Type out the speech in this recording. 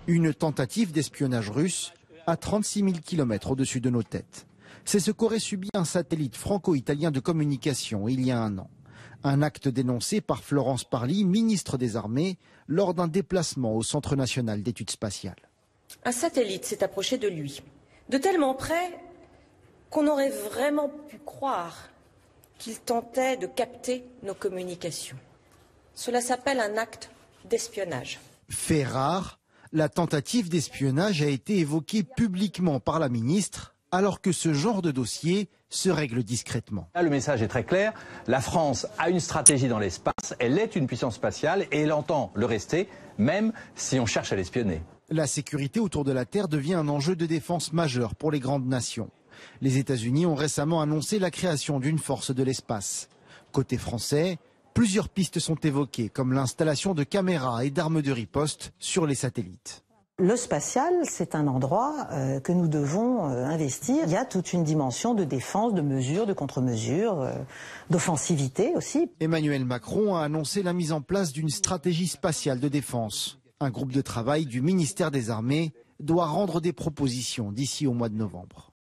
Une tentative d'espionnage russe à 36 000 km au-dessus de nos têtes. C'est ce qu'aurait subi un satellite franco-italien de communication il y a un an. Un acte dénoncé par Florence Parly, ministre des Armées, lors d'un déplacement au Centre national d'études spatiales. Un satellite s'est approché de lui, de tellement près qu'on aurait vraiment pu croire qu'il tentait de capter nos communications. Cela s'appelle un acte d'espionnage. Fait rare, la tentative d'espionnage a été évoquée publiquement par la ministre, alors que ce genre de dossier se règle discrètement. Là, le message est très clair. La France a une stratégie dans l'espace, elle est une puissance spatiale et elle entend le rester, même si on cherche à l'espionner. La sécurité autour de la Terre devient un enjeu de défense majeur pour les grandes nations. Les États-Unis ont récemment annoncé la création d'une force de l'espace. Côté français, plusieurs pistes sont évoquées, comme l'installation de caméras et d'armes de riposte sur les satellites. Le spatial, c'est un endroit que nous devons investir. Il y a toute une dimension de défense, de mesures, de contre-mesures, d'offensivité aussi. Emmanuel Macron a annoncé la mise en place d'une stratégie spatiale de défense. Un groupe de travail du ministère des Armées doit rendre des propositions d'ici au mois de novembre.